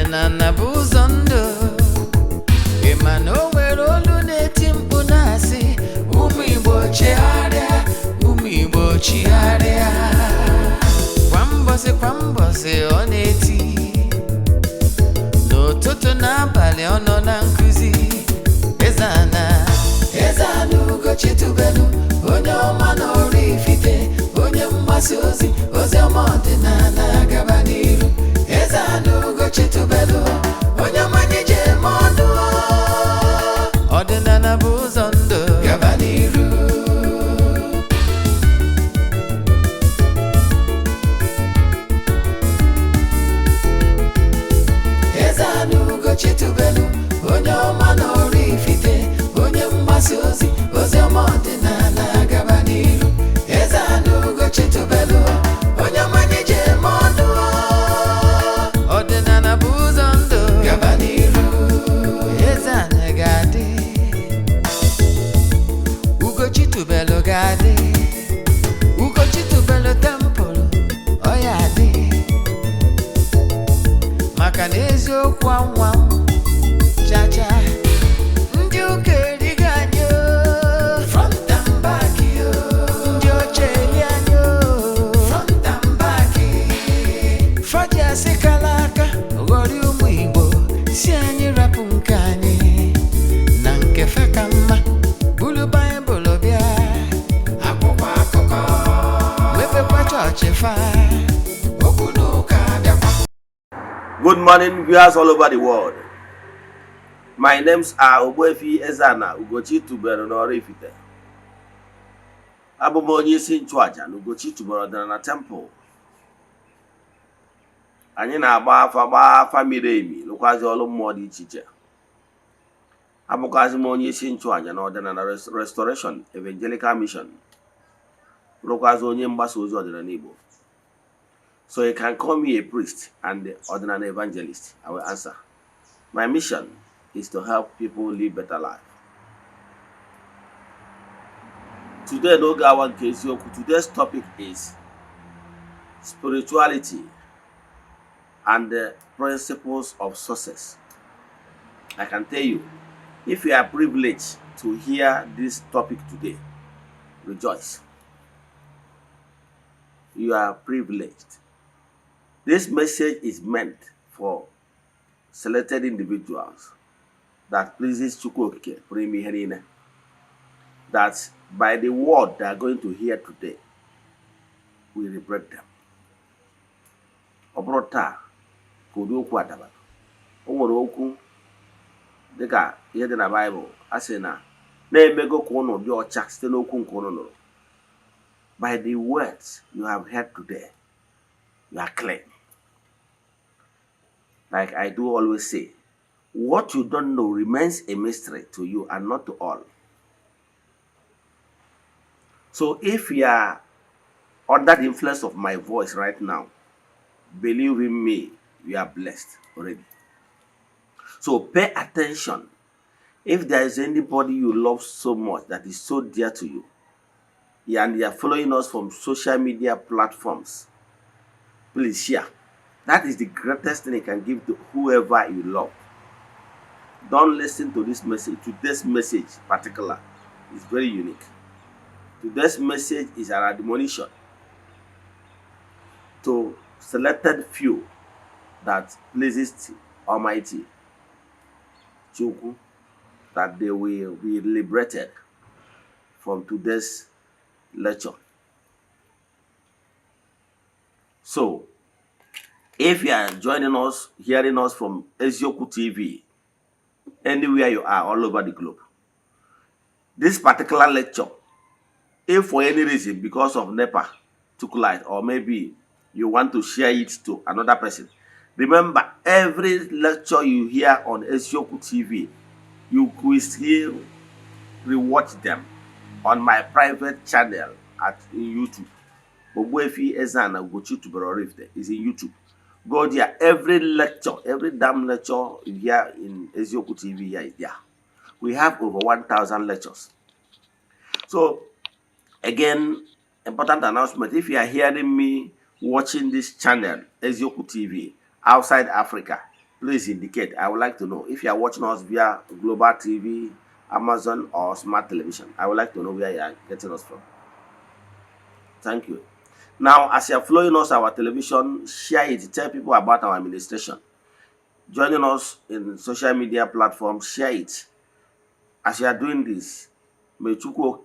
Ordinana buzondo Emano werolu neti mpunasi Umibo chiaria Umibo chiaria Kwambose oneti No toto na bale ono na nkuzi Eze-Ana ugochitubelu Onye ọma na oraifite Onye mgbasa ozi ọma ọdịnala gaba n'iru Eze-Ana ugochitubelu Onye ọma nyeje ọnụ ọdịnala bụ ụzọ ndụ gaba n'iru Eze-Ana ugochitubelu Onye ọma na oraifite Onye mgbasa ozi ọma ọdịnala gaba n'iru Eze-Ana ugochitubelu Onye ọma nyeje ọnụ ọdịnala bụ ụzọ ndụ gaba n'iru Eze-Ana ga-adị ugochitubelu ga-adị ugochitubelu tempụl ọ ya adị maka na eziokwu anwa chacha ndị ụka eriga anyị front and back ndị oche eli anyị front and back faji asị kala aka ghọrị ụmụ Igbo si anyị rapụ nke anyị na nke fe ka mma bulu Baịbụl bịa akwụkwọ akụkọ mepekwa chọọchị fa okwu n'ụka bịakwa. Good morning, viewers all over the world. My names are Ogbuefi, Eze-Ana, ugochitubelu na oraifite. Abụ m onye isi nchụaja na ugochitubelu ọdịnala temple. Anyị na-agba afa miri emi lụkwazi ọlụ mmụọ dị iche iche. Abụkwazi m onye isi nchụaja na ọdịnala restoration evangelical mission. Lụkwazi onye mgbasa ozi ọdịnala Igbo. So you can call me a priest and the ordinary evangelist. I will answer. My mission is to help people live better life. Today, today's topic is spirituality and the principles of success. I can tell you, if you are privileged to hear this topic today, rejoice. You are privileged. This message is meant for selected individuals that pleases Chukwokike, that by the word they are going to hear today, we regret them. Obrota, kudu okwu adaba. O nwere okwu dịka ihe dị na Bible, asị na na-emego ka unu dị ọcha site n'okwu nke unu nụrụ. By the words you have heard today, you are clean. Like I do always say, what you don't know remains a mystery to you and not to all. So if you are under the influence of my voice right now, believe in me, you are blessed already. So pay attention. If there is anybody you love so much that is so dear to you, and you are following us from social media platforms, please share. That is the greatest thing you can give to whoever you love. Don't listen to this message. Today's message in particular is very unique. Today's message is an admonition to selected few that pleases Almighty Chukwu, that they will be liberated from today's lecture. So, if you are joining us, hearing us from Ezioku TV, anywhere you are, all over the globe, this particular lecture, if for any reason, because of NEPA took light, or maybe you want to share it to another person, remember, every lecture you hear on Ezioku TV, you will still rewatch them on my private channel in YouTube. Ogbuefi Eze-Ana ugochitubelu is in YouTube. Go there. Every lecture, every damn lecture you hear in Ezioku TV here is there. We have over 1,000 lectures. So, again, important announcement. If you are hearing me watching this channel, Ezioku TV, outside Africa, please indicate. I would like to know. If you are watching us via Global TV, Amazon, or Smart Television, I would like to know where you are getting us from. Thank you. Now, as you are following us our television, share it. Tell people about our administration. Joining us in social media platforms, share it. As you are doing this, may Chukwu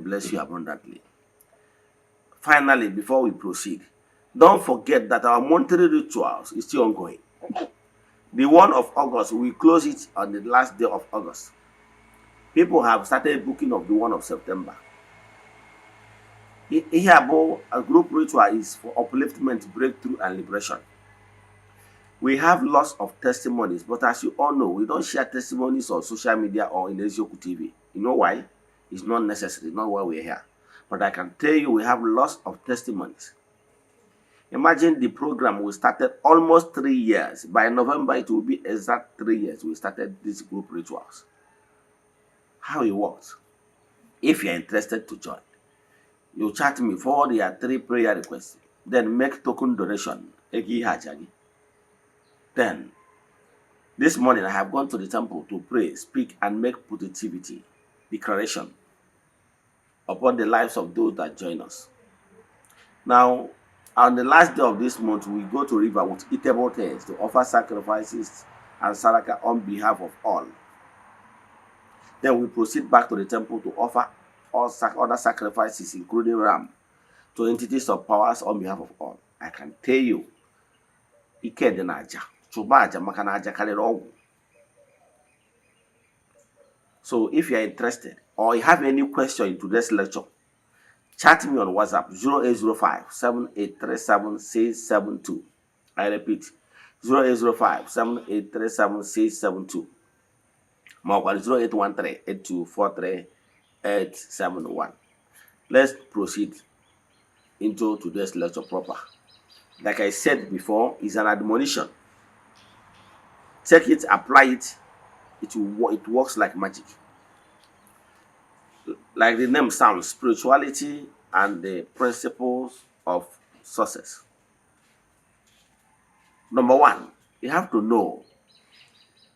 bless you abundantly. Finally, before we proceed, don't forget that our monthly rituals is still ongoing. The one of August, we close it on the last day of August. People have started booking of the one of September. Here above, a group ritual is for upliftment, breakthrough, and liberation. We have lots of testimonies, but as you all know, we don't share testimonies on social media or in Ezioku TV. You know why? It's not necessary, not why we're here. But I can tell you we have lots of testimonies. Imagine the program we started almost 3 years. By November, it will be exact 3 years we started these group rituals. How it works. If you're interested to join, you chat me for your 3 prayer requests. Then make token donation. Then, this morning I have gone to the temple to pray, speak, and make positivity declaration upon the lives of those that join us. Now, on the last day of this month, we go to river with eatable things to offer sacrifices and saraka on behalf of all. Then we proceed back to the temple to offer all other sacrifices, including ram, to entities of powers on behalf of all. I can tell you, ike dị n'aja, chụba aja maka na aja karịrị ọgwụ. So if you are interested or you have any question in today's lecture, chat me on WhatsApp 0805-7837-672. I repeat, 0805-7837-672. More 0813-8243-871. Let's proceed into today's lecture proper. Like I said before, it's an admonition. Take it, apply it. It works like magic. Like the name sounds, spirituality and the principles of success. Number 1, you have to know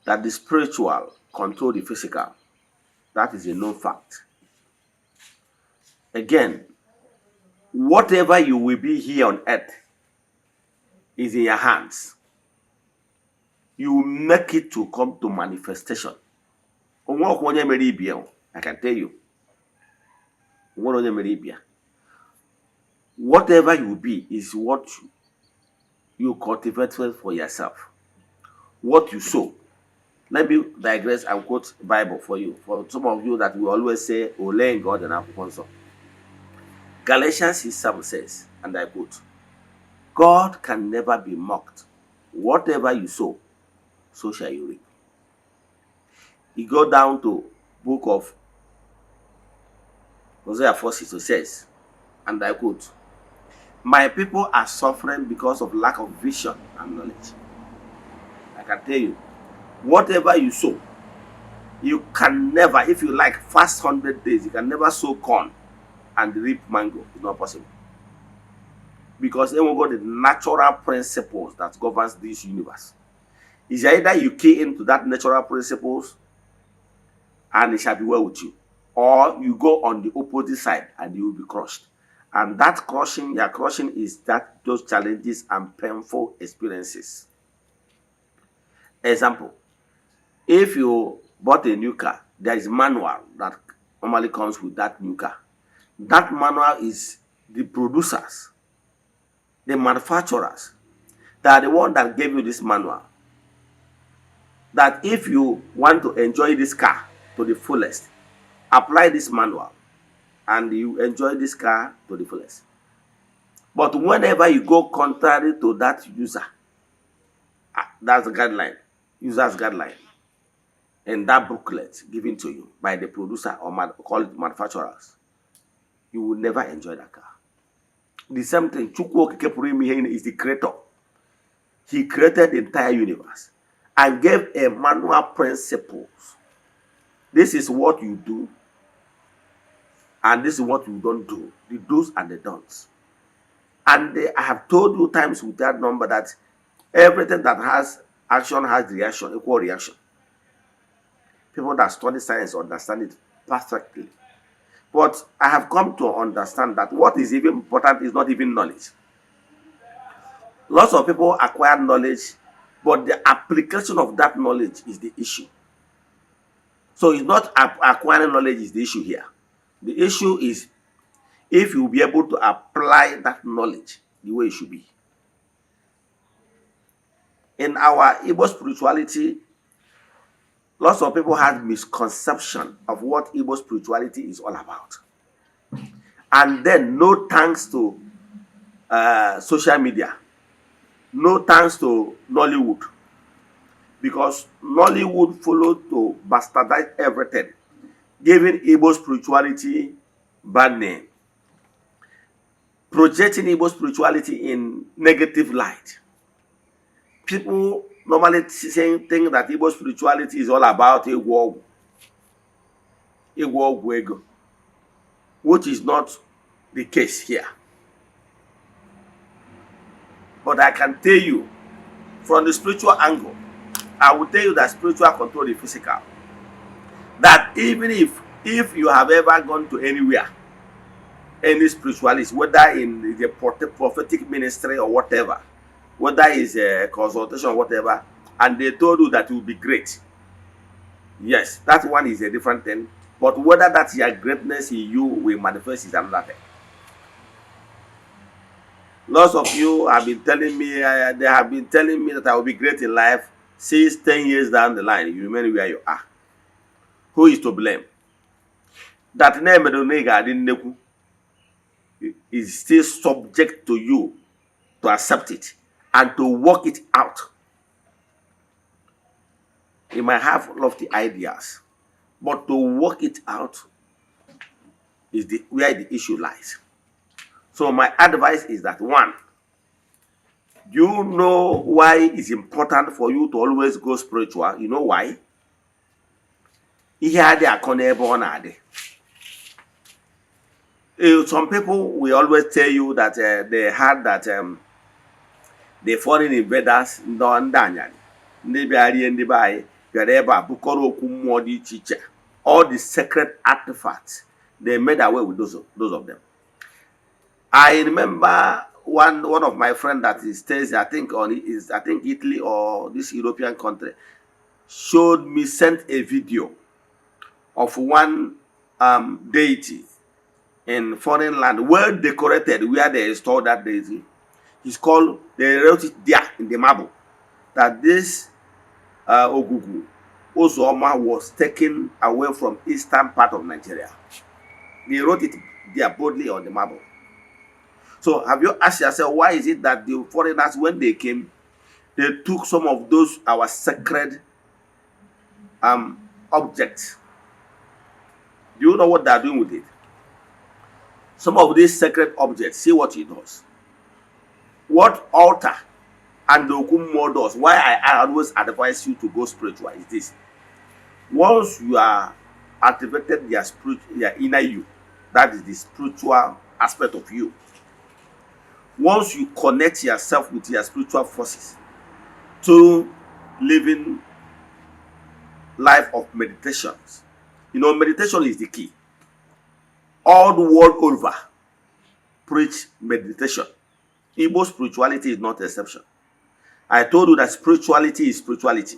that the spiritual control the physical. That is a known fact. Again, whatever you will be here on earth is in your hands. You make it to come to manifestation. I can tell you. Whatever you be is what you cultivate for yourself. What you sow. Let me digress and quote Bible for you. For some of you that will always say, Ole in God and Akwụkwọ. Galatians 6:7 says, and I quote, God can never be mocked. Whatever you sow, so shall you reap. You go down to book of Hosea 4:6 says, and I quote, my people are suffering because of lack of vision and knowledge. I can tell you, whatever you sow, you can never, if you like fast 100 days, you can never sow corn and reap mango. It's not possible. Because they will go the natural principles that governs this universe. It's either you key into that natural principles and it shall be well with you, or you go on the opposite side and you will be crushed. And that crushing, your crushing is that those challenges and painful experiences. Example, if you bought a new car, there is manual that normally comes with that new car. That manual is the producers, the manufacturers, that are the one that gave you this manual. That if you want to enjoy this car to the fullest, apply this manual and you enjoy this car to the fullest. But whenever you go contrary to that user, that's the guideline, user's guideline, and that booklet given to you by the producer or call it manufacturers, you will never enjoy that car. The same thing, Chukwu Okike is the creator. He created the entire universe and gave a manual principles. This is what you do, and this is what you don't do. The do's and the don'ts. And I have told you times with that number that everything that has Action has reaction, equal reaction. People that study science understand it perfectly. But I have come to understand that what is even important is not even knowledge. Lots of people acquire knowledge, but the application of that knowledge is the issue. So it's not acquiring knowledge is the issue here. The issue is if you will be able to apply that knowledge the way it should be. In our Igbo spirituality, lots of people have misconception of what Igbo spirituality is all about. And then no thanks to social media, no thanks to Nollywood, because Nollywood followed to bastardize everything, giving Igbo spirituality bad name, projecting Igbo spirituality in negative light. People normally think that Igbo spirituality is all about ego, which is not the case here. But I can tell you, from the spiritual angle, I will tell you that spiritual control the physical. That even if you have ever gone to anywhere, any spiritualist, whether in the prophetic ministry or whatever, whether it's a consultation or whatever, and they told you that it will be great, yes, that one is a different thing. But whether that your greatness in you will manifest is another thing. Lots of you have been telling me, they have been telling me that I will be great in life. 6, 10 years down the line, you remain where you are. Who is to blame? That name is still subject to you to accept it and to work it out. You might have lofty ideas, but to work it out is where the issue lies. So my advice is that, one, you know why it's important for you to always go spiritual. You know why? Some people will always tell you that they had that the foreign invaders all the sacred artifacts, they made away with those of them. I remember one of my friends that stays, I think Italy or this European country, sent a video of one deity in foreign land, well decorated, where they installed that deity. They wrote it there in the marble that this Ogugu Ozoma was taken away from eastern part of Nigeria. They wrote it there boldly on the marble. So have you asked yourself, why is it that the foreigners, when they came, they took some of those our sacred objects? Do you know what they are doing with it? Some of these sacred objects, see what it does. What altar and the Okummo does, why I always advise you to go spiritual, is this. Once you are activated your inner you, that is the spiritual aspect of you. Once you connect yourself with your spiritual forces to living life of meditations. You know, meditation is the key. All the world over preach meditation. Igbo spirituality is not an exception. I told you that spirituality is spirituality.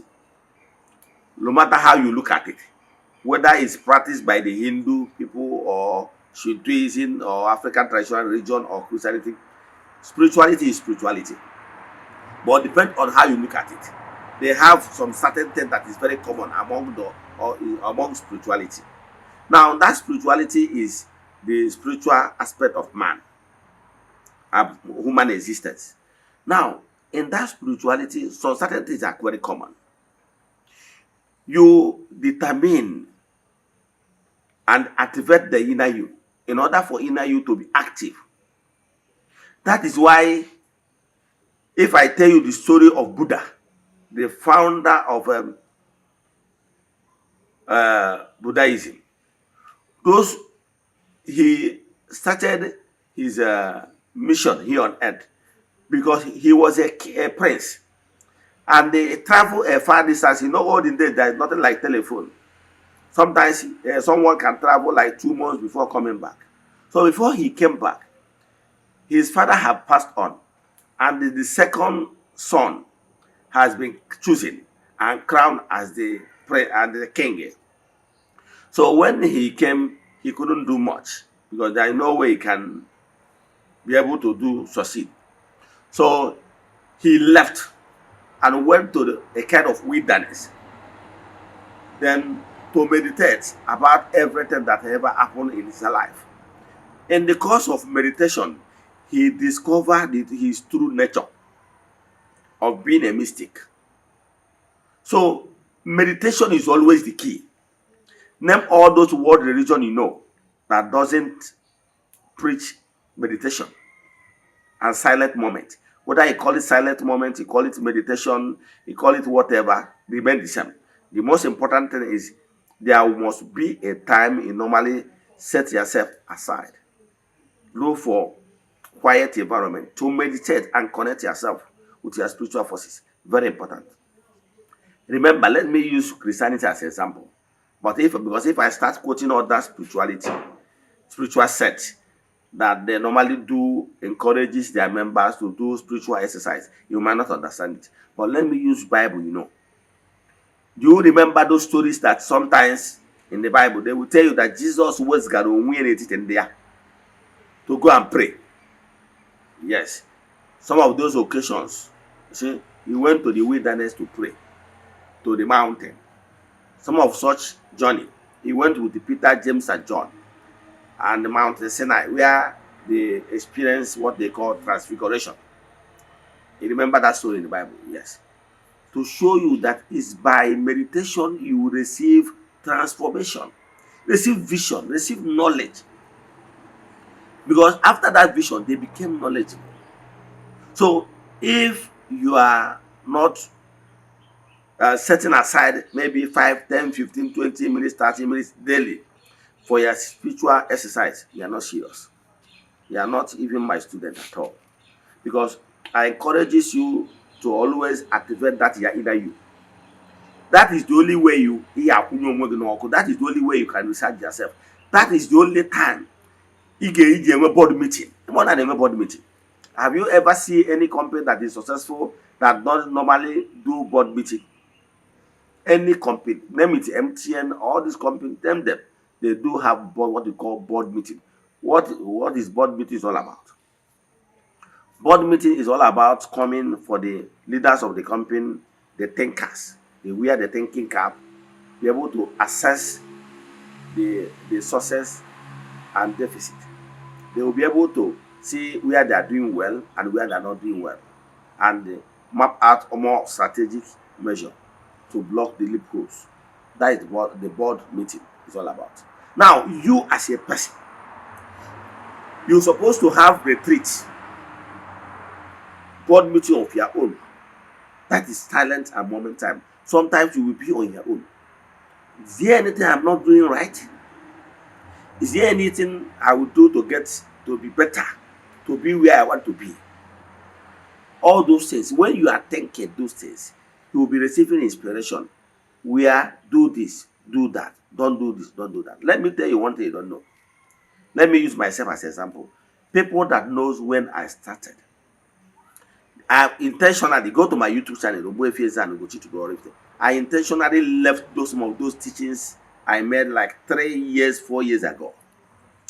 No matter how you look at it, whether it's practiced by the Hindu people or Shintoism or African traditional religion or Christianity, spirituality is spirituality. But depends on how you look at it. They have some certain thing that is very common among spirituality. Now, that spirituality is the spiritual aspect of man, human existence. Now, in that spirituality, some certain things are very common. You determine and activate the inner you in order for inner you to be active. That is why, if I tell you the story of Buddha, the founder of Buddhism, he started his mission here on earth because he was a prince, and they travel a far distance. All the days there is nothing like telephone. Sometimes someone can travel like 2 months before coming back. So before he came back, his father had passed on, and the second son has been chosen and crowned as the king. So when he came, he couldn't do much because there is no way he can be able to succeed. So he left and went to a kind of wilderness, then to meditate about everything that ever happened in his life. In the course of meditation, he discovered his true nature of being a mystic. So meditation is always the key. Name all those world religion you know that doesn't preach meditation and silent moment. Whether you call it silent moment, you call it meditation, you call it whatever, remain the same. The most important thing is there must be a time you normally set yourself aside. Look for quiet environment to meditate and connect yourself with your spiritual forces. Very important. Remember, let me use Christianity as an example. But because if I start quoting other spiritual sects that they normally do encourages their members to do spiritual exercise, you might not understand it. But let me use Bible, Do you remember those stories that sometimes in the Bible they will tell you that Jesus was going to win it in there to go and pray? Yes. Some of those occasions, see, he went to the wilderness to pray, to the mountain. Some of such journey, he went with Peter, James, and John, and the mountain Sinai, where they experienced what they call transfiguration. You remember that story in the Bible? Yes. To show you that it's by meditation you will receive transformation, receive vision, receive knowledge. Because after that vision, they became knowledgeable. So if you are not setting aside maybe 5, 10, 15, 20 minutes, 30 minutes daily for your spiritual exercise, you are not serious. You are not even my student at all. Because I encourages you to always activate that inner you. That is the only way that is the only way you can research yourself. That is the only time you get a board meeting. More than a board meeting. Have you ever seen any company that is successful that doesn't normally do board meeting? Any company, name it MTN, all these companies, them, they do have what we call board meeting. What is board meeting is all about? Board meeting is all about coming for the leaders of the company, the thinkers. They wear the thinking cap, be able to assess the sources and deficit. They will be able to see where they are doing well and where they are not doing well, and map out a more strategic measure to block the loopholes. That is what the board meeting is all about. Now, you as a person, you're supposed to have retreats, board meeting of your own. That is silent and moment time. Sometimes you will be on your own. Is there anything I'm not doing right? Is there anything I will do to get to be better, to be where I want to be? All those things, when you are thinking those things, you will be receiving inspiration. Where do this, do that, don't do this, don't do that. Let me tell you one thing you don't know. Let me use myself as an example. People that knows when I started, I intentionally go to my YouTube channel, Ogbuefi, Eze-Ana, ugochitubelu. I intentionally left some of those teachings I made like 3 years, 4 years ago.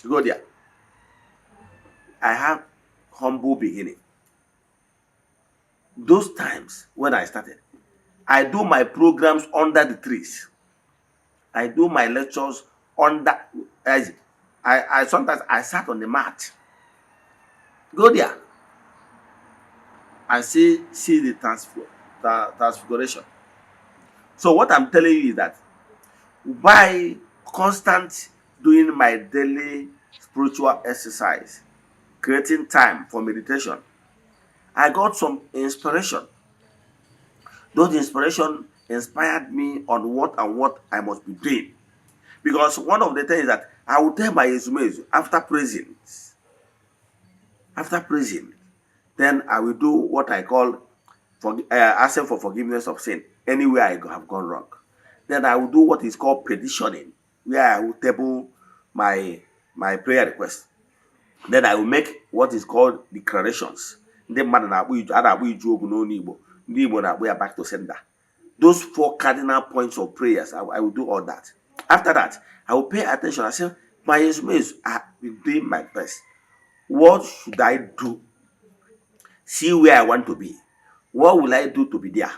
Go there. I have humble beginning. Those times when I started, I do my programs under the trees. I do my lectures under. I sometimes I sat on the mat. Go there and see the transfiguration. So what I'm telling you is that by constant doing my daily spiritual exercise, creating time for meditation, I got some inspiration. Those inspiration inspired me on what I must be doing. Because one of the things that I will tell my Ezumezu after praising, then I will do what I call asking for forgiveness of sin anywhere I have gone wrong. Then I will do what is called petitioning, where I will table my prayer request. Then I will make what is called declarations. Ndị mmadụ na-akpọ iju okwu n'onu Igbo, ndị Igbo na-akpọ ya back to sender. Those 4 cardinal points of prayers, I will do all that. After that, I will pay attention. I say, my Ismails, I have been doing my best. What should I do? See where I want to be. What will I do to be there?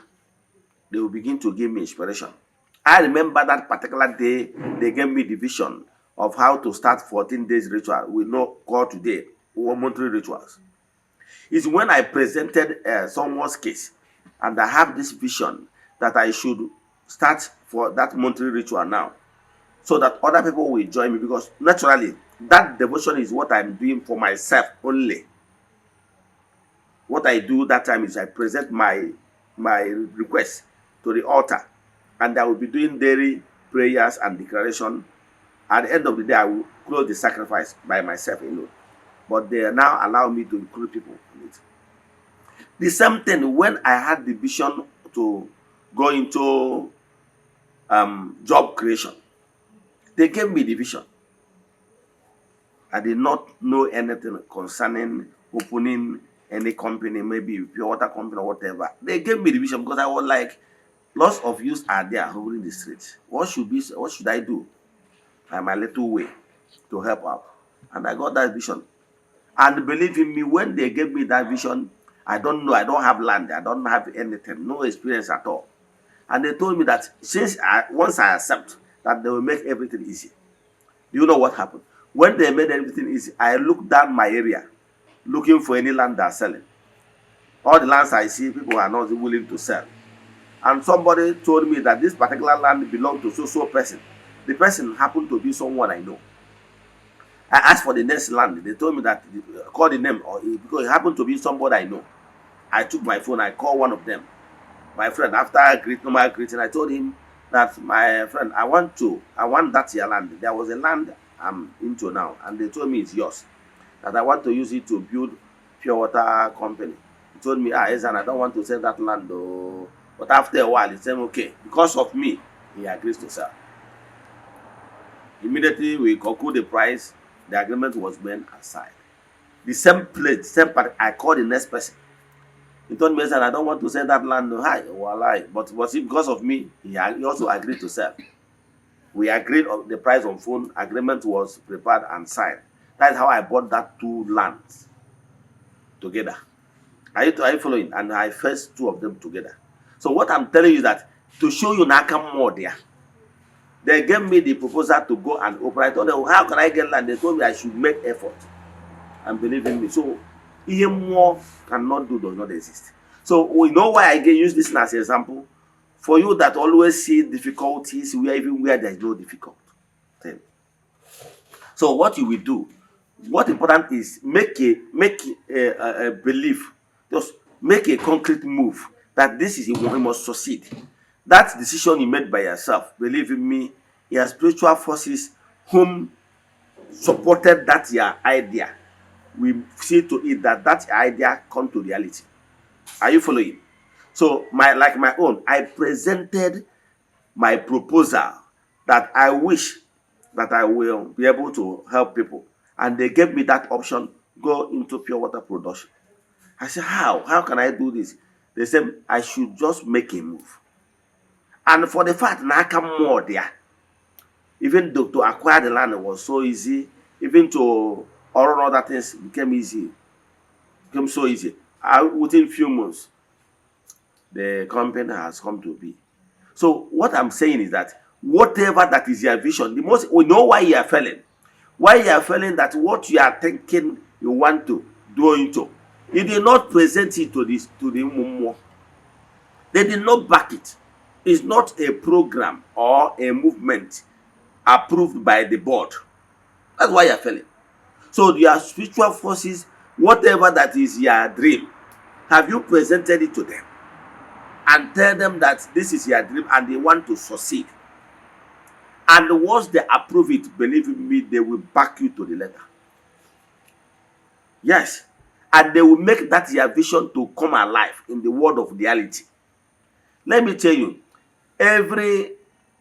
They will begin to give me inspiration. I remember that particular day, they gave me the vision of how to start 14 days ritual. We know called today monthly rituals. It's when I presented someone's case, and I have this vision that I should start for that monthly ritual now, so that other people will join me, because naturally that devotion is what I'm doing for myself only. What I do that time is I present my request to the altar, and I will be doing daily prayers and declaration. At the end of the day, I will close the sacrifice by myself alone. But they now allow me to include people in it. The same thing when I had the vision to go into job creation. They gave me the vision. I did not know anything concerning opening any company, maybe pure water company or whatever. They gave me the vision because I was like, lots of youths are there hovering the streets. What should I do? My little way to help out. And I got that vision. And believe in me, when they gave me that vision, I don't know, I don't have land, I don't have anything, no experience at all. And they told me that once I accept, that they will make everything easy. You know what happened? When they made everything easy, I looked down my area, looking for any land they're selling. All the lands I see, people are not willing to sell. And somebody told me that this particular land belonged to so person. The person happened to be someone I know. I asked for the next land. They told me that, call the name, because it happened to be somebody I know. I took my phone, I called one of them, my friend. After normal greeting, I told him that, my friend, I want that your land. There was a land I'm into now, and they told me it's yours. That I want to use it to build pure water company. He told me, Eze-Ana, I don't want to sell that land though. But after a while, he said, okay, because of me, he agrees to sell. Immediately, we conclude the price. The agreement was made aside. The same place, same part, I called the next person. He told me, I don't want to sell that land. But was it because of me? He also agreed to sell. We agreed on the price on phone. Agreement was prepared and signed. That's how I bought that 2 lands together. Are you following? And I first 2 of them together. So what I'm telling you is that to show you Naka more there, they gave me the proposal to go and operate. I told them, how can I get land? They told me I should make effort. And believe in me. So, even more cannot do does not exist. So, we know why I use this as an example. For you that always see difficulties even where there is no difficult thing. So, what you will do, what important is make a belief. Just make a concrete move that this is you must succeed. That decision you made by yourself, believe in me, your spiritual forces whom supported that your idea, we see to it that idea come to reality. Are you following? So like my own, I presented my proposal that I wish that I will be able to help people. And they gave me that option, go into pure water production. I said, how? How can I do this? They said, I should just make a move. And for the fact that I come more there, even though to acquire the land was so easy, even to all other things became so easy. Within few months, the company has come to be. So what I'm saying is that whatever that is your vision, we know why you are failing. Why you are failing, that what you are thinking you want to do into. You did not present it to the Mumu. They did not back it. It's not a program or a movement approved by the board. That's why you're failing. So your spiritual forces, whatever that is your dream, have you presented it to them? And tell them that this is your dream and they want to succeed. And once they approve it, believe me, they will back you to the letter. Yes. and they will make that their vision to come alive in the world of reality. Let me tell you, every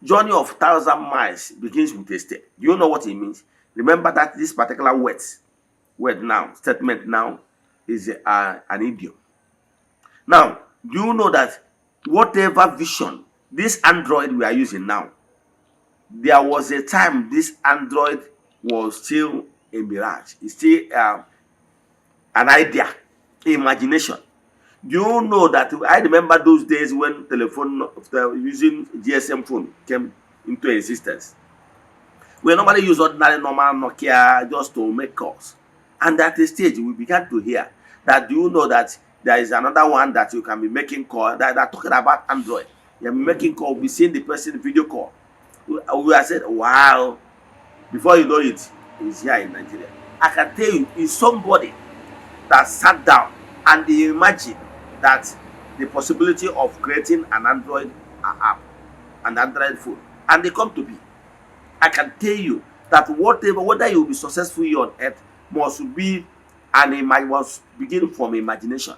journey of 1,000 miles begins with a step. Do you know what it means? Remember that this particular word now, statement now, is an idiom. Now, do you know that whatever vision this Android we are using now, there was a time this Android was still a mirage. It's still an idea, imagination. Do you know that I remember those days when telephone using GSM phone came into existence? We normally use ordinary normal Nokia just to make calls. And at a stage, we began to hear that, do you know that there is another one that you can be making call, that are talking about Android. You're making call, we seeing the person video call. We are said, wow. Before you know it, it's here in Nigeria. I can tell you, it's somebody that sat down and they imagined that the possibility of creating an Android app, an Android phone, and they come to be. I can tell you that whether you will be successful here on earth must begin from imagination.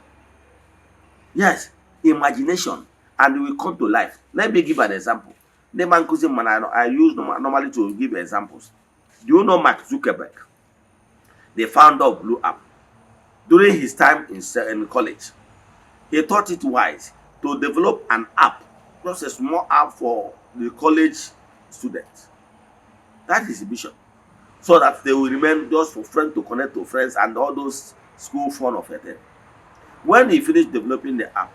Yes, imagination, and it will come to life. Let me give an example. I use normally to give examples. Do you know Mark Zuckerberg, the founder of Blue App? During his time in college, he thought it wise to develop an app, just a small app for the college students. That is the vision. So that they will remain just for friends to connect to friends and all those school fun of it. When he finished developing the app,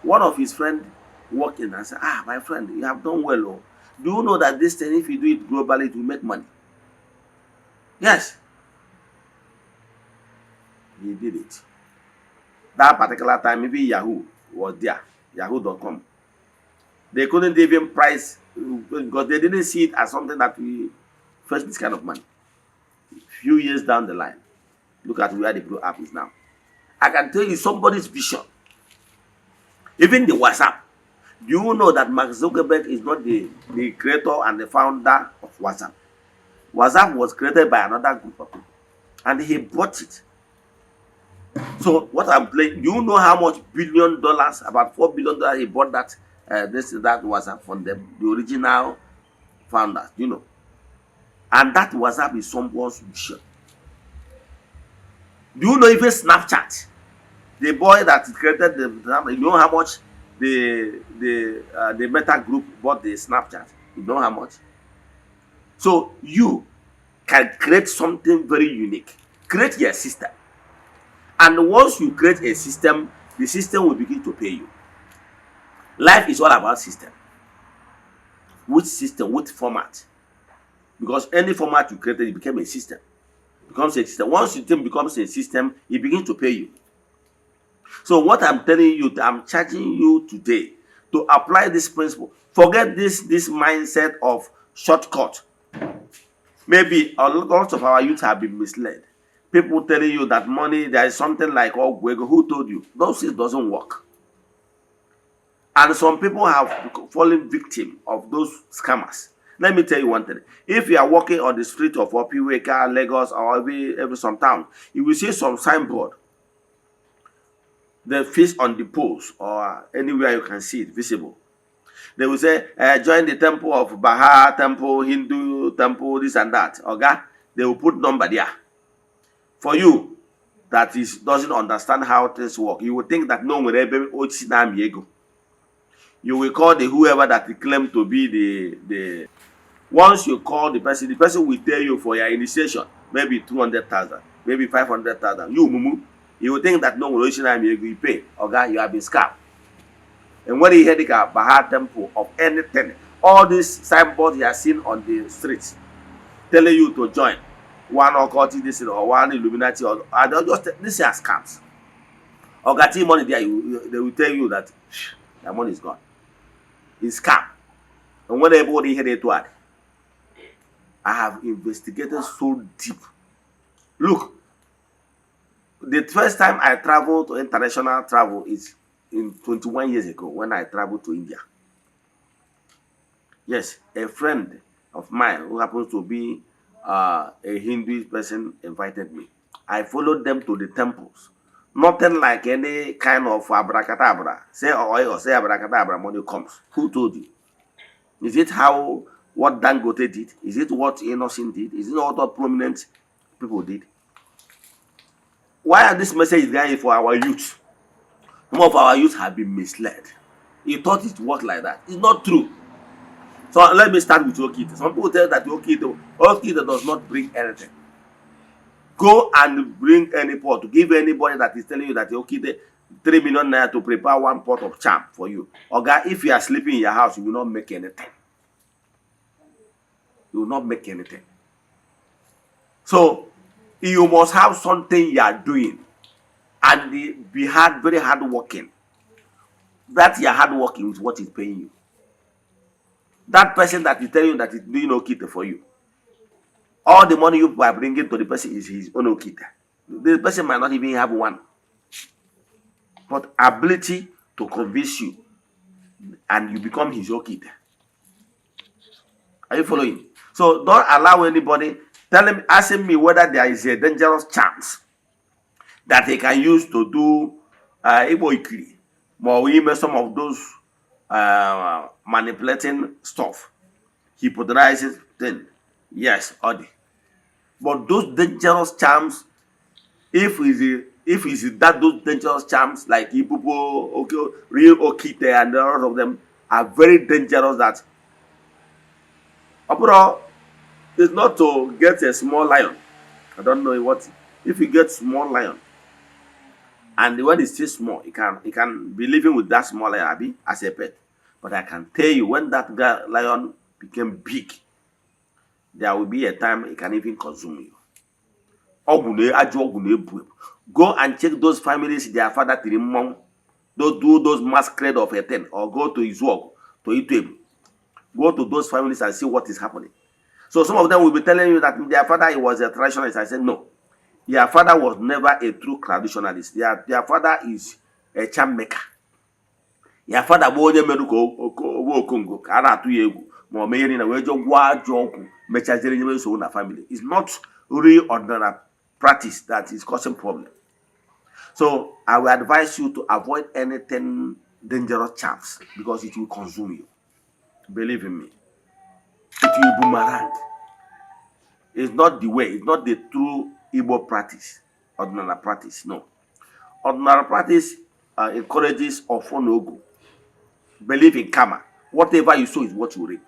one of his friends walked in and said, my friend, you have done well. Oh. Do you know that this thing, if you do it globally, it will make money? Yes. He did it. That particular time, maybe Yahoo was there, yahoo.com. They couldn't even price because they didn't see it as something that we fetch this kind of money. A few years down the line, look at where the Blue App is now. I can tell you somebody's vision. Even the WhatsApp. Do you know that Mark Zuckerberg is not the creator and the founder of WhatsApp? WhatsApp was created by another group of people, and he bought it. So what I'm playing, do you know how much $1 billion, about $4 billion he bought that that WhatsApp from them, the original founders, you know? And that WhatsApp is someone's vision. Do you know even Snapchat? The boy that created you know how much the Meta group bought the Snapchat? You know how much? So you can create something very unique. Create your system. And once you create a system, the system will begin to pay you. Life is all about system. Which system, which format? Because any format you created, it became a system. Becomes a system. Once system becomes a system, it begins to pay you. So what I'm telling you, I'm charging you today to apply this principle. Forget this mindset of shortcut. Maybe a lot of our youth have been misled. People telling you that money, there is something like Ogbuefi. Who told you? Those things doesn't work. And some people have fallen victim of those scammers. Let me tell you one thing. If you are walking on the street of Opiweka, Lagos, or every some town, you will see some signboard. The face on the post or anywhere you can see it visible. They will say, join the temple of Baha, temple, Hindu, temple, this and that. Okay? They will put number there. For you that doesn't understand how things work, you will think that no one ever ego. You will call the whoever that you claim to be the once you call the person will tell you for your initiation, maybe 200,000, maybe 500,000. You mumu, you will think that no one you pay. Okay, you have been scammed. And when you hear the Baha temple of anything, all these signboards you have seen on the streets telling you to join one occultic this or one Illuminati or just this is scams. Or getting money there, they will tell you that your money is gone. It's scam. And when everybody hear it word, I have investigated so deep. Look, the first time I traveled to international travel is in 21 years ago when I traveled to India. Yes, a friend of mine who happens to be a Hindu person invited me. I followed them to the temples Nothing like any kind of abracadabra. Say oil or say abracadabra, money comes. Who told you? Is it how what Dangote did? Is it what Innocent did? Is it what other prominent people did? Why are this message going for our youth? Some of our youth have been misled. You thought it worked like that. It's not true. So let me start with Okite. Some people tell that Okite does not bring anything. Go and bring any pot. Give anybody that is telling you that Okite 3 million naira to prepare one pot of charm for you. Oga, if you are sleeping in your house, you will not make anything. You will not make anything. So you must have something you are doing and be very hard working. That your hard working is what is paying you. That person that is telling you that is doing Okite for you, all the money you are bringing to the person is his own Okite. The person might not even have one. But ability to convince you and you become his Okite. Are you following? So don't allow anybody asking me whether there is a dangerous chance that they can use to do Igbo Ikiri, or even some of those manipulating stuff, hypnotizing thing. Yes, Odi. But those dangerous charms, if it's that those dangerous charms like Ibubo, okay, real Okite, and the rest of them are very dangerous. That overall, it's not to get a small lion. I don't know what. If you get small lion, and when it's still small, it can be living with that small lion as a pet. But I can tell you, when that lion became big, there will be a time it can even consume you. Go and check those families, their father Tirimon, don't do those masquerade of a ten, or go to his work, to Itebu. Go to those families and see what is happening. So some of them will be telling you that their father was a traditionalist. I said, no. Their father was never a true traditionalist. Their father is a charm maker. Their father was a family. It's not real ordinary practice that is causing problem. So I will advise you to avoid anything dangerous charms because it will consume you. Believe in me. It will boomerang. It's not the way. It's not the true Igbo practice. Ordinary practice. No. Ordinary practice encourages ofonogu. Believe in karma. Whatever you sow is what you reap.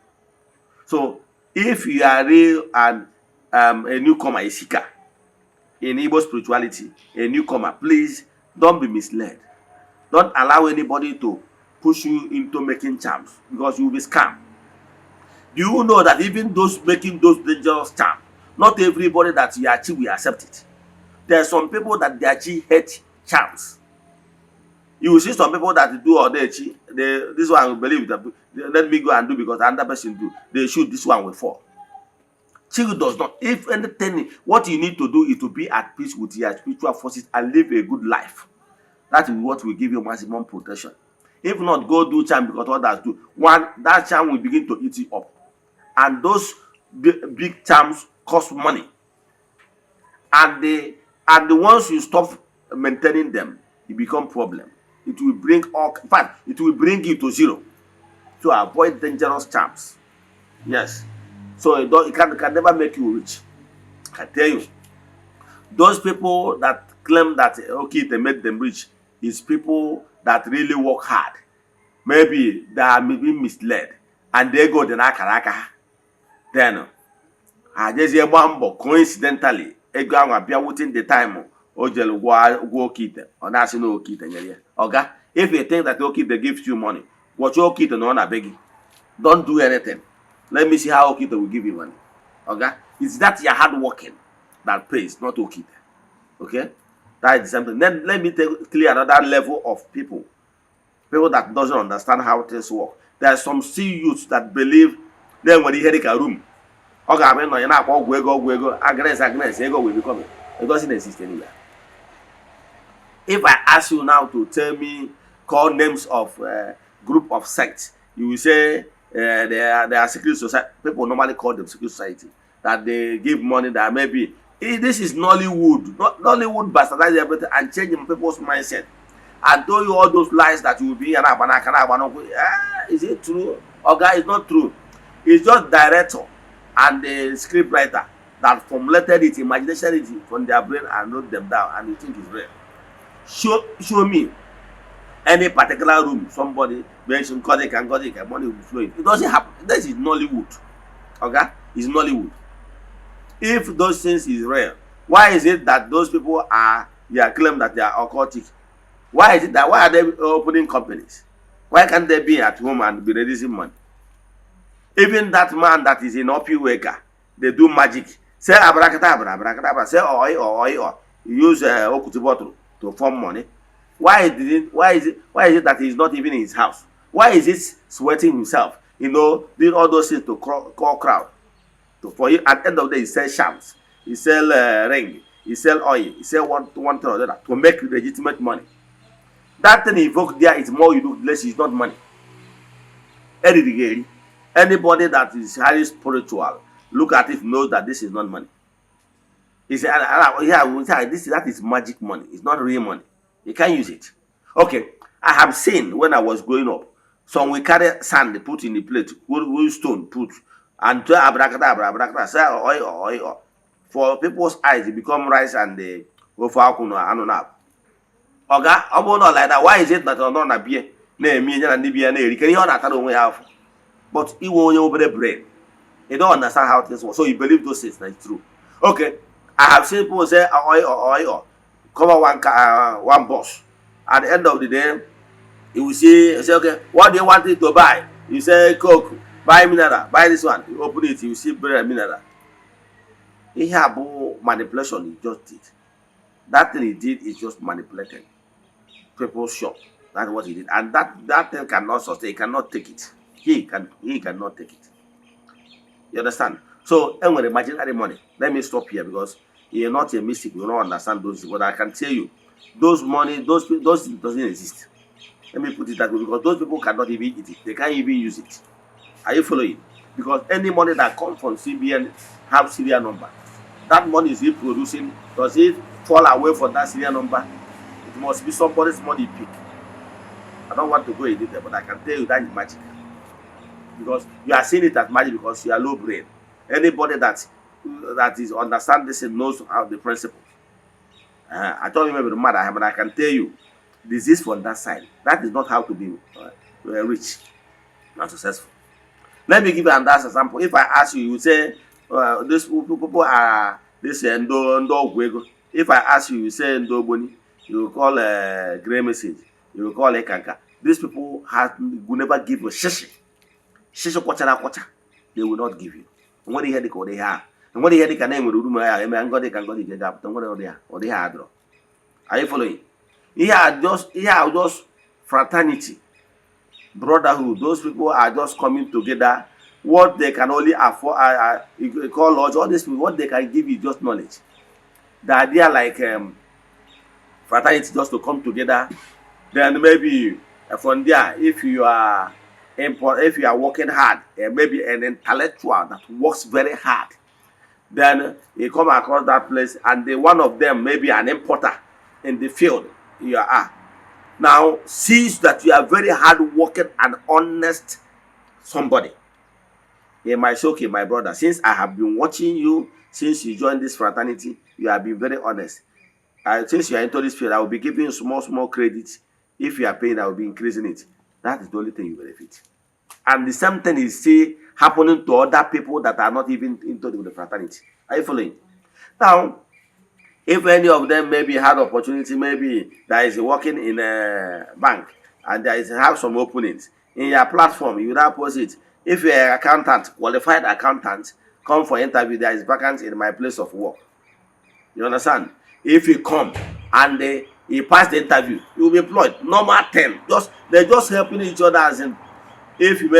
So if you are real and a newcomer, a seeker in Igbo spirituality, a newcomer, please don't be misled. Don't allow anybody to push you into making charms because you will be scammed. Do you know that even those making those dangerous charms, not everybody that you achieve will accept it? There are some people that they achieve hate charms. You will see some people that do or they achieve, this one will believe that let me go and do because another person do. They shoot, this one will fall. Child does not. If anything, what you need to do is to be at peace with your spiritual forces and live a good life. That is what will give you maximum protection. If not, go do charm because others do. One, that charm will begin to eat you up. And those big charms cost money. And the ones you stop maintaining them, it become problem. It will bring in fact, it will bring you to zero. So avoid dangerous charms. Yes. So it can never make you rich. I tell you. Those people that claim that okay, they make them rich is people that really work hard. Maybe they are maybe misled and they go the nakaraka. Then I just hear one coincidentally, within the time Ojel go kite or that's no kite. Okay? If you think that Okite gives you money, watch your kite no one begging. Don't do anything. Let me see how Okite will give you money. Okay? It's that you're hard working that pays, not Okite. Okay? That is something. Then let me clear another level of people. People that doesn't understand how things work. There are some sea youths that believe then when they hear a room. Okay, I mean, you're not go, agnes, ego will become it. It doesn't exist anywhere. If I ask you now to tell me, call names of group of sects, you will say they are secret society. People normally call them secret society. That they give money that maybe This is Nollywood. Nollywood bastardizing everything and changing people's mindset. And told you all those lies that you will be an is it true? Oga, it's not true. It's just director and the script writer that formulated it, imagination it from their brain and wrote them down, and you think it's real. Show me any particular room somebody mentioned Kodik and money will be flowing. It doesn't happen. This is Nollywood. Okay? It's Nollywood. If those things is real, why is it that those people are claim that they are occultic? Why is it that why are they opening companies? Why can't they be at home and be releasing money? Even that man that is in Opiweka, they do magic. Say abracadabra, abracadabra, say oi. Use okuti bottle to form money. Why is it that he's not even in his house? Why is he sweating himself? Doing all those things to call crowd. For you, at the end of the day, he sell shams, he sell ring, he sell oil, he sell one thing or the other to make legitimate money. That thing evoked there is more you do, less is not money. Anybody that is highly spiritual, look at it, knows that this is not money. He said, that is magic money. It's not real money. You can't use it. Okay, I have seen when I was growing up, some we carry sand, they put in the plate, wood stone, put, and to abracadabra, say oil. For people's eyes, it become rice and the ofakuno anonap. Oga, not like that. Why is it that on a beer? Nay, me and Nibia, can you understand we have? But he won't over the brain. You don't understand how things work. So you believe those things that's true. Okay. I have seen people say oil, cover one boss. At the end of the day, you will say, okay, what do you want it to buy? You say Coke, buy mineral, buy this one. You open it, you see bread mineral. He have manipulation he just did. That thing he did is just manipulated. People shop. That's what he did. And that thing cannot sustain, he cannot take it. He cannot take it. You understand? So, anyway, imaginary money. Let me stop here because you're not a mystic. You don't understand those things. But I can tell you, those things doesn't exist. Let me put it that way because those people cannot even eat it. They can't even use it. Are you following? Because any money that comes from CBN have serial number. That money is it producing. Does it fall away from that serial number? It must be somebody's money pick. I don't want to go into it, but I can tell you that is magic. Because you are seeing it as magic because you are low brain. Anybody that is understand this and knows how the principle. I told you maybe the matter, but I can tell you, this is from that side. That is not how to be rich, not successful. Let me give you another example. If I ask you, you say these people are this Ogbuefi. If I ask you, you say Ndoboni, you will call a grey message, you will call a kanka. These people will never give you shishi. Shishi kwacha. They will not give you. And when they hear the code, they have. And when they hear the name of the room, I can go get up. Or they had. Are you following? Here just fraternity, brotherhood. Those people are just coming together. What they can only afford, you call lodge, all these people, what they can give you just knowledge. The idea like fraternity just to come together. Then maybe from there, if you are working hard, maybe an intellectual that works very hard, then you come across that place and one of them maybe an importer in the field you are. Now sees that you are very hard working and honest somebody. He might say, okay, my brother, since I have been watching you, since you joined this fraternity, you have been very honest. Since you are into this field, I will be giving you small credits. If you are paying, I will be increasing it. That is the only thing you benefit. And the same thing is still happening to other people that are not even into the fraternity. Are you following? Now, if any of them maybe had opportunity, maybe that is working in a bank and there is have some openings in your platform, you will post it. If you are an accountant, qualified accountant, come for interview, there is vacancy in my place of work. You understand? If you come and he passed the interview, you will be employed. Normal 10. They're just helping each other as in if you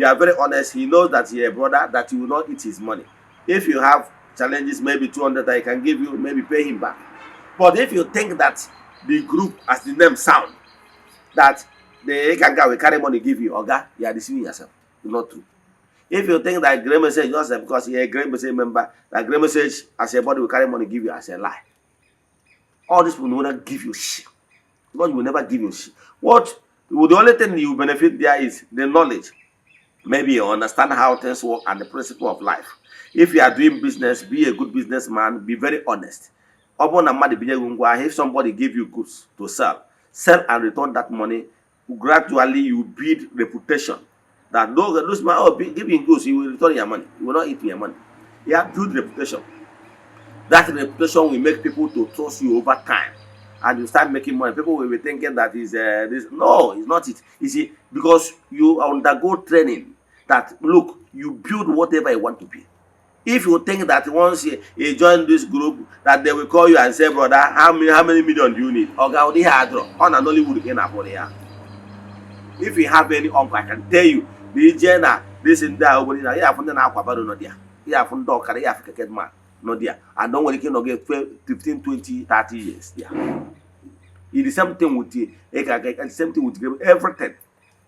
are very honest, he knows that you're a brother, that you will not eat his money. If you have challenges, maybe 200 that he can give you, maybe pay him back. But if you think that the group, as the name sound, that the Ekanga will carry money give you, Oga, you are deceiving yourself. It's not true. If you think that great message just because you're a great message member, that great message as a body will carry money give you as a lie. All this will not give you shit. God will never give you shit. The only thing you benefit there is the knowledge. Maybe you understand how things work and the principle of life. If you are doing business, be a good businessman, be very honest. If somebody give you goods to sell and return that money, gradually you build reputation. That those man giving goods, you will return your money. You will not eat your money. You have build reputation. That reputation will make people to trust you over time. And you start making money. People will be thinking that is this. No, it's not it. You see, because you undergo training that look, you build whatever you want to be. If you think that once you join this group, that they will call you and say, brother, how many million do you need? On Nollywood in Apolia. If you have any uncle, I can tell you, the Eze-Ana, this in there, you have found an aquabado, no dear. You have found dog, you have a man, no dear. I don't want to get 15, 20, 30 years. Yeah. It is something with the same thing with everything.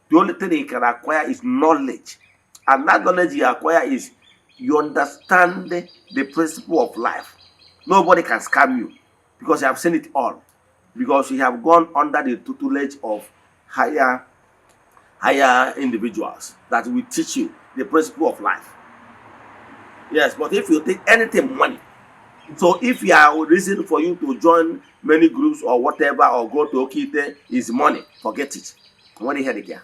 The only thing you can acquire is knowledge. And that knowledge you acquire is you understand the principle of life. Nobody can scam you because you have seen it all. Because you have gone under the tutelage of higher individuals that will teach you the principle of life. Yes, but if you take anything money, so if you are reason for you to join many groups or whatever or go to Okite is money, forget it. Money here.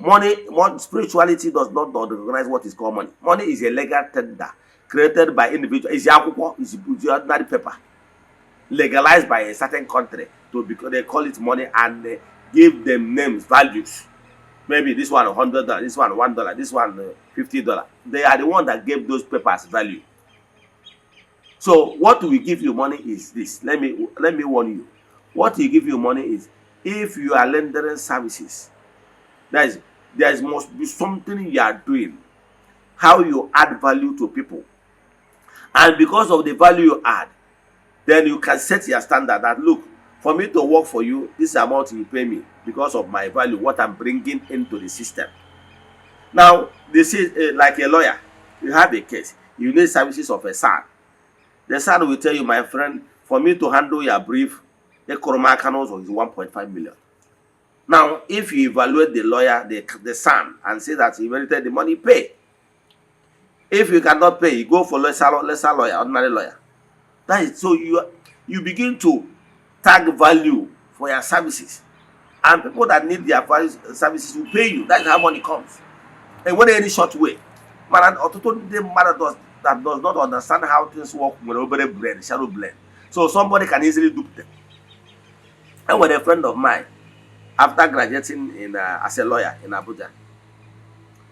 Money, spirituality does not recognize what is called money. Money is a legal tender created by individuals. It's ordinary paper legalized by a certain country because they call it money and they give them names, values. Maybe this one $100, this one $1, this one $50. They are the one that gave those papers value. So what we give you money is this. Let me warn you. What we give you money is if you are rendering services. There must be something you are doing. How you add value to people. And because of the value you add, then you can set your standard that look, for me to work for you, this amount you pay me because of my value, what I'm bringing into the system. Now, this is like a lawyer. You have a case. You need services of a son. The son will tell you, my friend, for me to handle your brief, the Koroma Canos is 1.5 million. Now, if you evaluate the lawyer, the son, and say that he merited the money, pay. If you cannot pay, you go for lesser lawyer, ordinary lawyer. That is so you begin to tag value for your services. And people that need their services will pay you. That is how money comes. And when any short way. Man, that does not understand how things work with over blend, shadow blend. So somebody can easily dupe them. And with a friend of mine, after graduating as a lawyer in Abuja.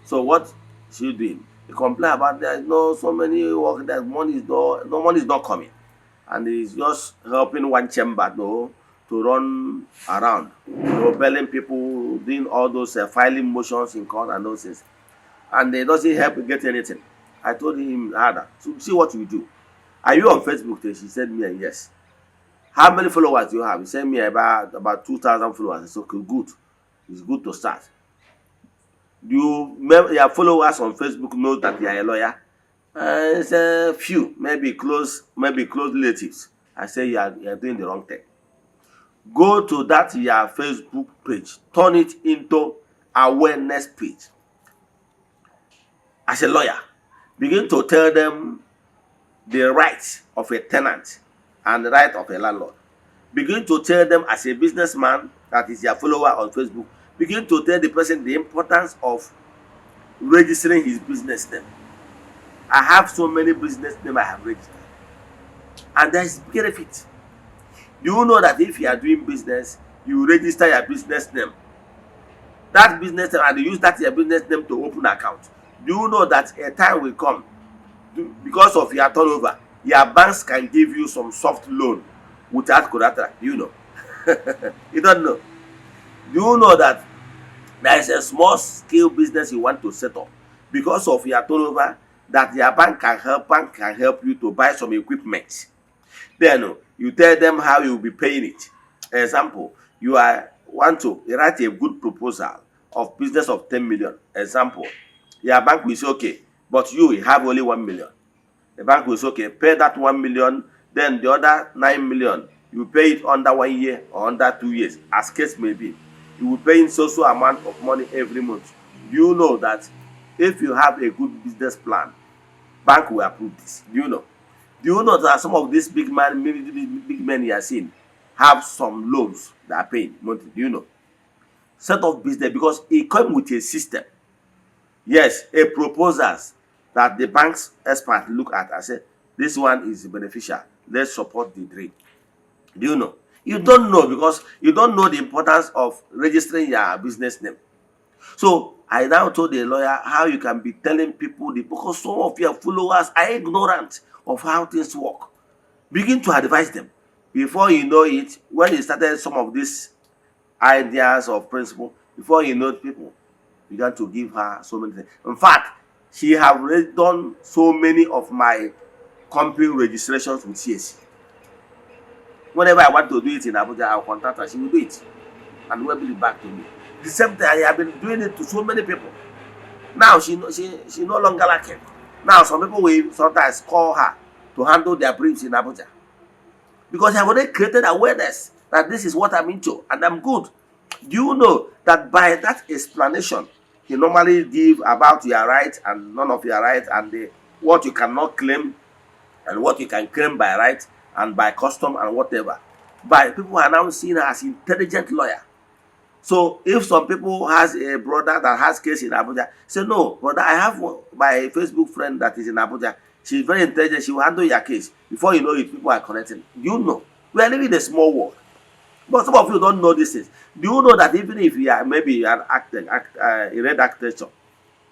So what she doing? He complained about there is so many work that money is not coming. And he's just helping one chamber to run around, belling people, doing all those filing motions in court and those things. And it doesn't help get anything. I told him harder. So see what you do. Are you on Facebook? She said me yes. How many followers do you have? He sent me about 2,000 followers. It's okay, good. It's good to start. Do your followers on Facebook know that you are a lawyer? It's a few, maybe close relatives. I say you are doing the wrong thing. Go to that your Facebook page, turn it into awareness page. As a lawyer, begin to tell them the rights of a tenant and the right of a landlord. Begin to tell them as a businessman that is your follower on Facebook. Begin to tell the person the importance of registering his business name. I have so many business names I have registered. And there is benefit. Do you know that if you are doing business, you register your business name? That business name, and you use that your business name to open an account. Do you know that a time will come, because of your turnover, your banks can give you some soft loan without collateral? Do you know? You don't know. Do you know that there is a small scale business you want to set up? Because of your turnover, that your bank can help you to buy some equipment. Then you tell them how you will be paying it. Example, want to write a good proposal of business of 10 million. Example, Your bank will say, okay, but you have only 1 million. The bank will say, okay, pay that 1 million, then the other 9 million, you pay it under 1 year or under 2 years, as case may be. You will pay in so amount of money every month. Do you know that if you have a good business plan, bank will approve this? Do you know? Do you know that some of these big men you are seeing have some loans that are paying monthly? Do you know? Set up business because it comes with a system. Yes, a proposals that the bank's expert look at and say, this one is beneficial. Let's support the dream. Do you know? You don't know because you don't know the importance of registering your business name. So I now told the lawyer how you can be telling people because some of your followers are ignorant of how things work. Begin to advise them. Before you know it, when you started some of these ideas of principle, before you know it, people began to give her so many things. In fact, she have done so many of my company registrations with CSC. Whenever I want to do it in Abuja, I'll contact her. She will do it and will bring it back to me. The same thing, I have been doing it to so many people. Now she no longer like it. Now some people will sometimes call her to handle their briefs in Abuja because I have already created awareness that this is what I'm into and I'm good. Do you know that by that explanation, you normally give about your right and none of your right and what you cannot claim and what you can claim by right and by custom and whatever. By people are now seen as intelligent lawyer. So if some people has a brother that has case in Abuja, say no, brother, I have my Facebook friend that is in Abuja. She's very intelligent. She will handle your case. Before you know it, people are connecting. You know, we are living in a small world. But some of you don't know these things. Do you know that even if you are maybe an actor, you read architecture,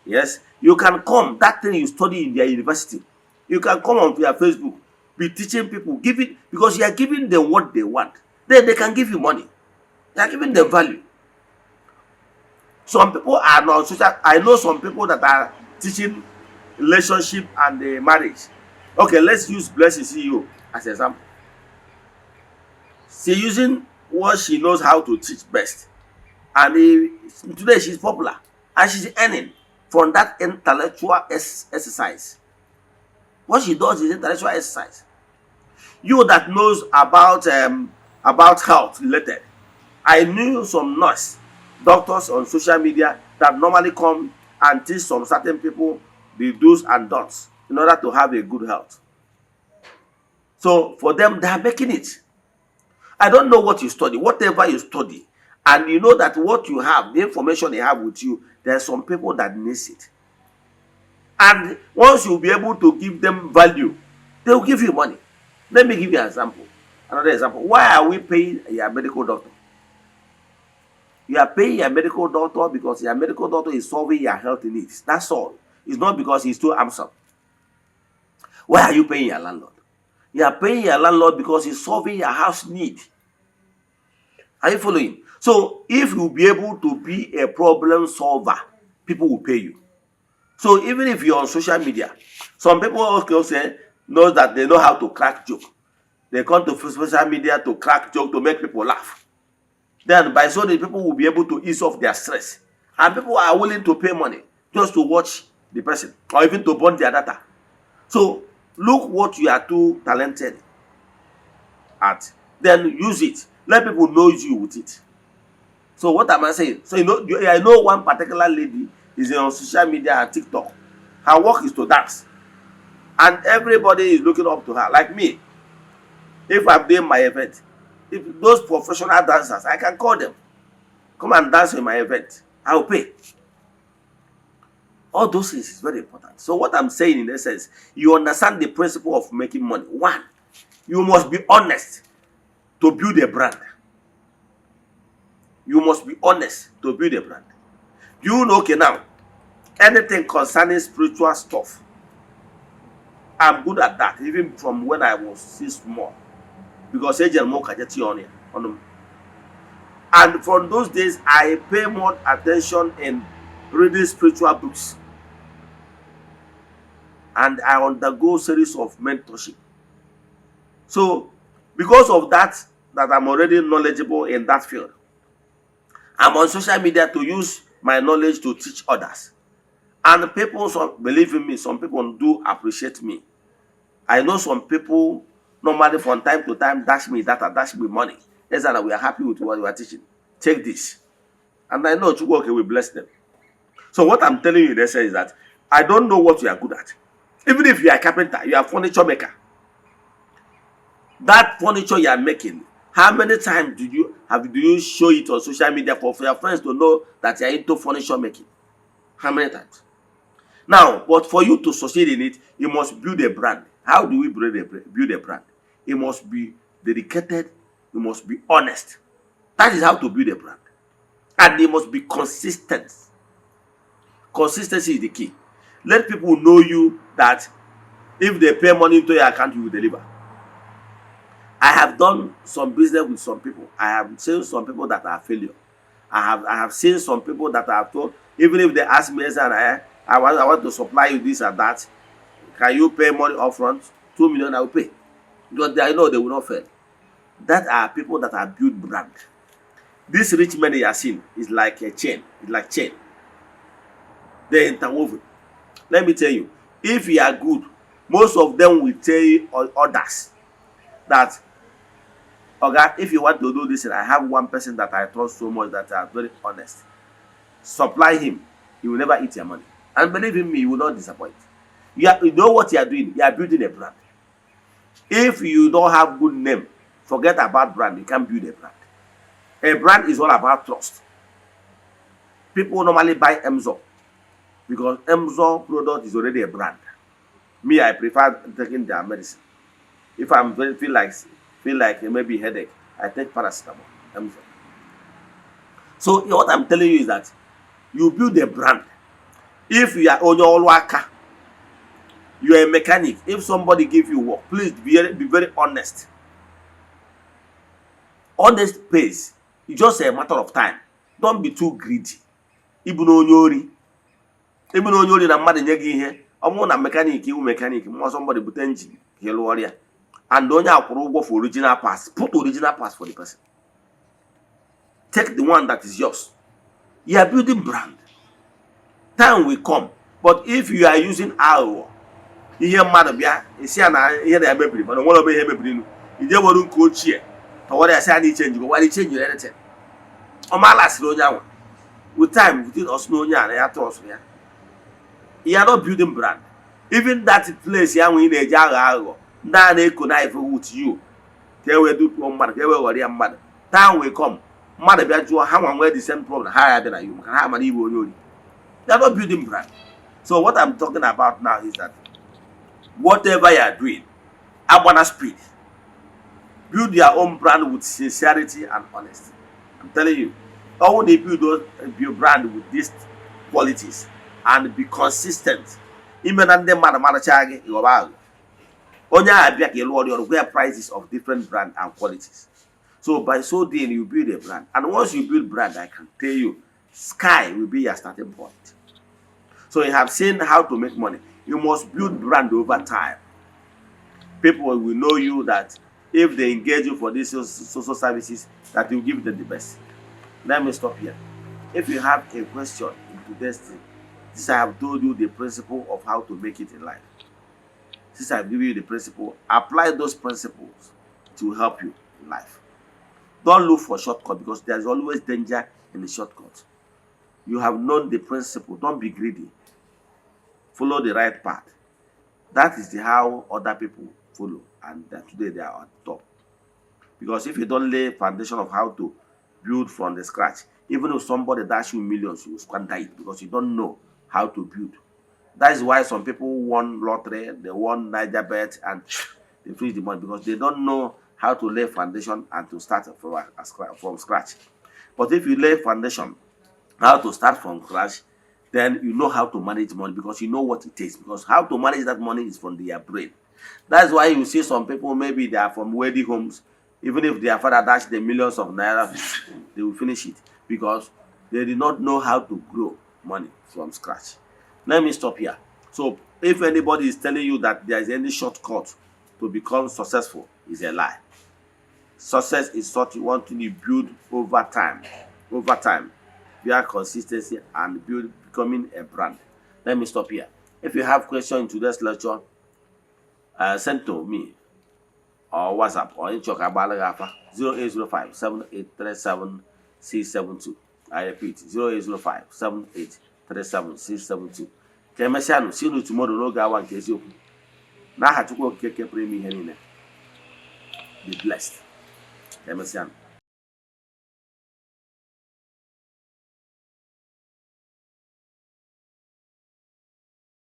yes, you can come, that thing you study in their university, you can come on your Facebook, be teaching people, giving, because you are giving them what they want. Then they can give you money. You are giving them value. Some people are not social. I know some people that are teaching relationship and marriage. Okay, let's use Blessing CEO as an example. She's using what she knows how to teach best. And today she's popular. And she's earning from that intellectual exercise. What she does is intellectual exercise. You that knows about health related. I knew some nurse, doctors on social media that normally come and teach some certain people the do's and don'ts in order to have a good health. So for them, they are making it. I don't know what you study, whatever you study, and you know that what you have, the information you have with you, there are some people that miss it. And once you'll be able to give them value, they will give you money. Let me give you an example. Another example. Why are we paying your medical doctor? You are paying your medical doctor because your medical doctor is solving your health needs. That's all. It's not because he's too handsome. Why are you paying your landlord? You are paying your landlord because he's solving your house need. Are you following? So if you be able to be a problem solver, people will pay you. So even if you're on social media, some people also say know that they know how to crack joke. They come to social media to crack joke to make people laugh. Then by so that people will be able to ease off their stress. And people are willing to pay money just to watch the person or even to burn their data. So look what you are too talented at. Then use it. Let people know you with it. So what am I saying? So I know one particular lady is on social media and TikTok. Her work is to dance. And everybody is looking up to her. Like me. If I'm doing my event, if those professional dancers, I can call them. Come and dance in my event. I will pay. All those things is very important. So what I'm saying in essence, you understand the principle of making money. One, you must be honest to build a brand. You must be honest to build a brand. You know, okay, now, anything concerning spiritual stuff, I'm good at that, even from when I was still small. Because and from those days, I pay more attention in reading spiritual books. And I undergo series of mentorship. So, because of that I'm already knowledgeable in that field, I'm on social media to use my knowledge to teach others. And people, believe in me, some people do appreciate me. I know some people normally from time to time dash me data, dash me money. Eze-Ana, we are happy with what you are teaching. Take this. And I know Chukwuoke will bless them. So what I'm telling you in essence is that I don't know what you are good at. Even if you are a carpenter, you are a furniture maker. That furniture you are making, how many times do you show it on social media for your friends to know that you are into furniture making? How many times? Now, but for you to succeed in it, you must build a brand. How do we build a brand? It must be dedicated. You must be honest. That is how to build a brand. And they must be consistent. Consistency is the key. Let people know you that if they pay money into your account, you will deliver. I have done some business with some people. I have seen some people that are failure. I have seen some people that I have told, even if they ask me, I want to supply you this and that, can you pay money upfront? 2 million I will pay. Because I know they will not fail. That are people that are built brand. This rich money you are seeing is like a chain. It's like chain. They're interwoven. Let me tell you, if you are good, most of them will tell you others that, okay, if you want to do this, and I have one person that I trust so much that are very honest, supply him, he will never eat your money. And believe in me, he will not disappoint. You know what you are doing? You are building a brand. If you don't have good name, forget about brand. You can't build a brand. A brand is all about trust. People normally buy Emzor because Emzor product is already a brand. Me, I prefer taking their medicine. If I feel like maybe headache, I take paracetamol. Emzor. So what I'm telling you is that you build a brand. If you are on your worker, you are a mechanic. If somebody gives you work, please be very honest. Honest pays. It's just a matter of time. Don't be too greedy. Even onyori na mmadụ nye gị ihe, ọmụ na mechanic iwu mechanic, more somebody put engine, hello warrior. And onye akwụrụ ụgwọ for original parts. Put original parts for the person. Take the one that is yours. You are building brand. Time will come. But if you are using aghụghọ, ihe mmadụ bịa, ezeana ihe na emebiri, mana onwere obe ihe emebiri nu. Ije were nke ochie. Tọwara ya say na change go, why change anything? Ọmala siri onye ahụ. With time, within us no onye ana ya trust ya. You are not building brand. Even that place ya when na-eji aghụghọ, ndị na-connive with you. Ka e wee dupuo mmadụ, ka e wee ghọrọ ya mmadụ. Time will come. Mmadụ bịa jụọ ha nwa the same problem ha ya bịa na you, maka ha amara ibe onye ori. You are not building brand. So what I'm talking about now is that whatever you are doing, agbana speed. Build your own brand with sincerity and honesty. I'm telling you, all they build your brand with these qualities and be consistent. Even and them manachagi your bag. Onya abia ke lord your prices of different brand and qualities. So by so doing you build a brand. And once you build brand, I can tell you, sky will be your starting point. So you have seen how to make money. You must build brand over time. People will know you that if they engage you for these social services, that you give them the best. Let me stop here. If you have a question in today's thing, since I have told you the principle of how to make it in life, since I have given you the principle, apply those principles to help you in life. Don't look for shortcut because there's always danger in the shortcut. You have known the principle. Don't be greedy. Follow the right path. That is how other people follow, and today they are on top. Because if you don't lay foundation of how to build from the scratch, even if somebody dash you millions, you will squander it because you don't know how to build. That is why some people won lottery, they won Niger bet, and they finish the money because they don't know how to lay foundation and to start from scratch. But if you lay foundation, how to start from scratch, then you know how to manage money because you know what it takes. Because how to manage that money is from their brain. That's why you see some people, maybe they are from wealthy homes, even if their father dashed the millions of naira, they will finish it because they did not know how to grow money from scratch. Let me stop here. So if anybody is telling you that there is any shortcut to become successful, is a lie. Success is what you want to build over time. Over time, via consistency and becoming a brand. let me stop here. If you have questions in today's lecture, send to me or WhatsApp or in Choka Balagafa 0805 7837 672. I repeat 0805 7837 672. Kemesiano, see you tomorrow. No gawa in case you now have to go keke premi henine. Be blessed. Kemesiano.